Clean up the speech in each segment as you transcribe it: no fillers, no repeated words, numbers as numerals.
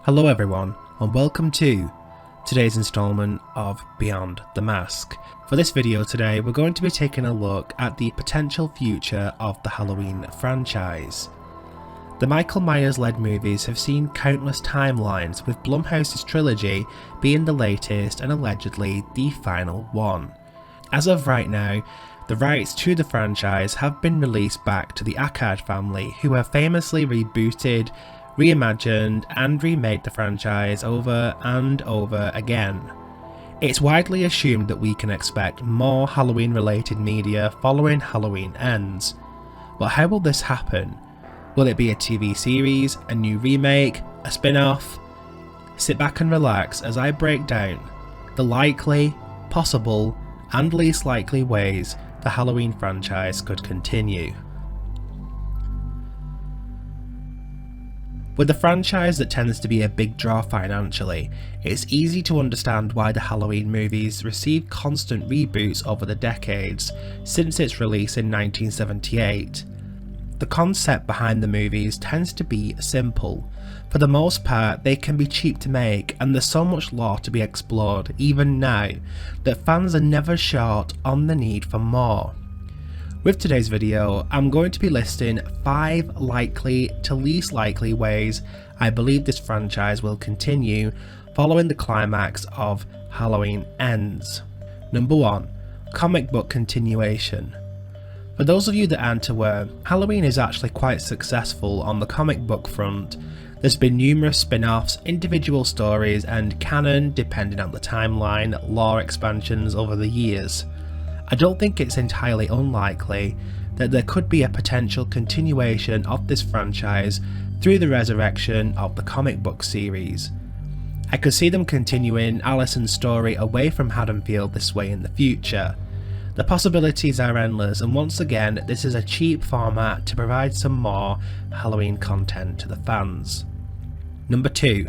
Hello everyone, and welcome to today's installment of Beyond the Mask. For this video today, we're going to be taking a look at the potential future of the Halloween franchise. The Michael Myers-led movies have seen countless timelines, with Blumhouse's trilogy being the latest and allegedly the final one. As of right now, the rights to the franchise have been released back to the Akkard family, who have famously rebooted, reimagined and remade the franchise over and over again. It's widely assumed that we can expect more Halloween related media following Halloween ends. But how will this happen? Will it be a TV series, a new remake, a spin-off? Sit back and relax as I break down the likely, possible and least likely ways the Halloween franchise could continue. With a franchise that tends to be a big draw financially, it's easy to understand why the Halloween movies received constant reboots over the decades since its release in 1978. The concept behind the movies tends to be simple. For the most part, they can be cheap to make, and there's so much lore to be explored even now that fans are never short on the need for more. With today's video, I'm going to be listing 5 likely to least likely ways I believe this franchise will continue following the climax of Halloween ends. Number 1. Comic book continuation. For those of you that aren't aware, Halloween is actually quite successful on the comic book front. There's been numerous spin-offs, individual stories and canon, depending on the timeline, lore expansions over the years. I don't think it's entirely unlikely that there could be a potential continuation of this franchise through the resurrection of the comic book series. I could see them continuing Allyson's story away from Haddonfield this way in the future. The possibilities are endless, and once again, this is a cheap format to provide some more Halloween content to the fans. Number 2.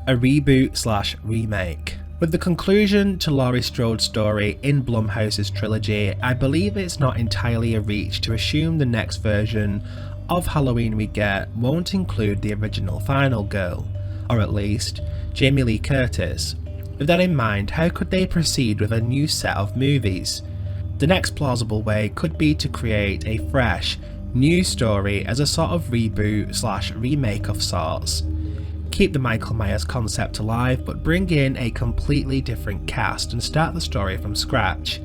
A reboot/remake. With the conclusion to Laurie Strode's story in Blumhouse's trilogy, I believe it's not entirely a reach to assume the next version of Halloween we get won't include the original final girl, or at least Jamie Lee Curtis. With that in mind, how could they proceed with a new set of movies? The next plausible way could be to create a fresh, new story as a sort of reboot/remake of sorts. Keep the Michael Myers concept alive, but bring in a completely different cast and start the story from scratch.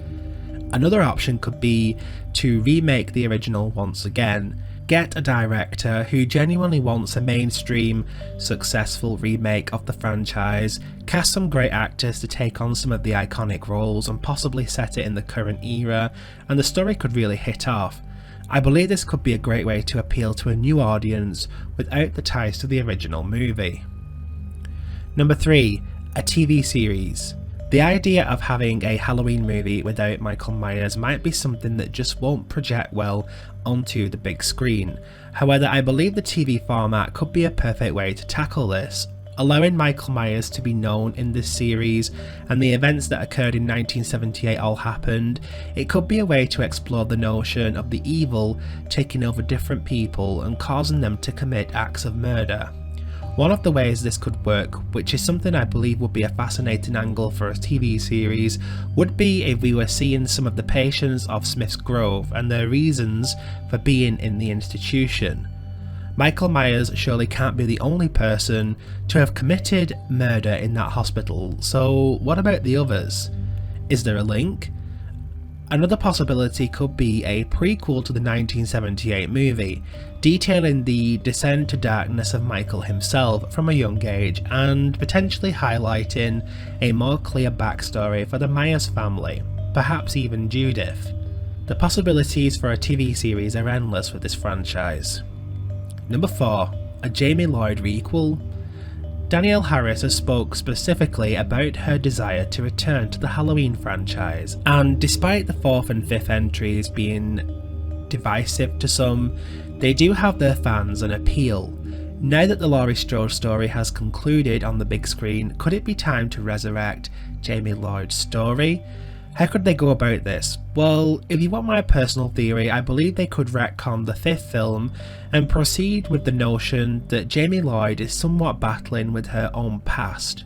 Another option could be to remake the original once again. Get a director who genuinely wants a mainstream, successful remake of the franchise, cast some great actors to take on some of the iconic roles and possibly set it in the current era, and the story could really hit off. I believe this could be a great way to appeal to a new audience without the ties to the original movie. Number 3. A TV series. The idea of having a Halloween movie without Michael Myers might be something that just won't project well onto the big screen. However, I believe the TV format could be a perfect way to tackle this. Allowing Michael Myers to be known in this series and the events that occurred in 1978 all happened, it could be a way to explore the notion of the evil taking over different people and causing them to commit acts of murder. One of the ways this could work, which is something I believe would be a fascinating angle for a TV series, would be if we were seeing some of the patients of Smith's Grove and their reasons for being in the institution. Michael Myers surely can't be the only person to have committed murder in that hospital, so what about the others? Is there a link? Another possibility could be a prequel to the 1978 movie, detailing the descent to darkness of Michael himself from a young age and potentially highlighting a more clear backstory for the Myers family, perhaps even Judith. The possibilities for a TV series are endless with this franchise. Number 4. A Jamie Lloyd Requel. Danielle Harris has spoke specifically about her desire to return to the Halloween franchise, and despite the 4th and 5th entries being divisive to some, they do have their fans and appeal. Now that the Laurie Strode story has concluded on the big screen, could it be time to resurrect Jamie Lloyd's story? How could they go about this? Well, if you want my personal theory, I believe they could retcon the 5th film and proceed with the notion that Jamie Lloyd is somewhat battling with her own past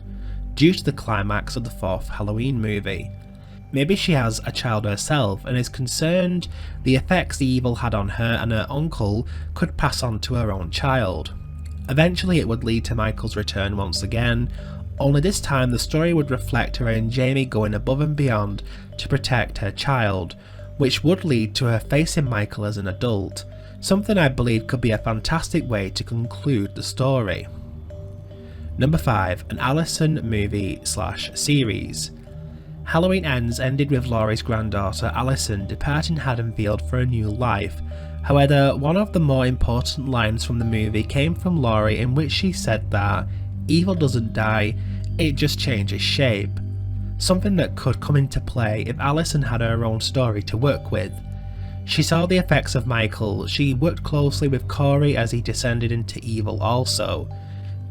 due to the climax of the 4th Halloween movie. Maybe she has a child herself and is concerned the effects the evil had on her and her uncle could pass on to her own child. Eventually it would lead to Michael's return once again, only this time the story would reflect her and Jamie going above and beyond to protect her child, which would lead to her facing Michael as an adult, something I believe could be a fantastic way to conclude the story. Number 5. An Allyson movie/series. Halloween Ends ended with Laurie's granddaughter Allyson departing Haddonfield for a new life. However, one of the more important lines from the movie came from Laurie, in which she said that evil doesn't die, it just changes shape. Something that could come into play if Allyson had her own story to work with. She saw the effects of Michael, she worked closely with Corey as he descended into evil also.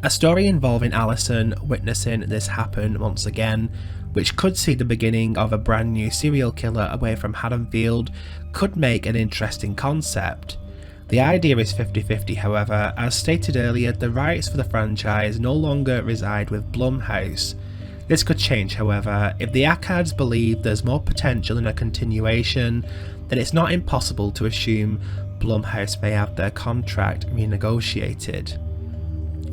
A story involving Allyson witnessing this happen once again, which could see the beginning of a brand new serial killer away from Haddonfield, could make an interesting concept. The idea is 50-50 however, as stated earlier, the rights for the franchise no longer reside with Blumhouse. This could change however, if the Akkards believe there's more potential in a continuation, then it's not impossible to assume Blumhouse may have their contract renegotiated.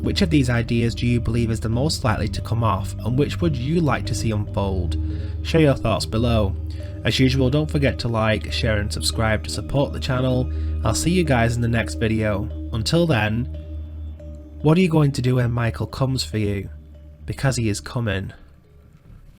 Which of these ideas do you believe is the most likely to come off, and which would you like to see unfold? Share your thoughts below. As usual, don't forget to like, share and subscribe to support the channel. I'll see you guys in the next video. Until then, what are you going to do when Michael comes for you? Because he is coming.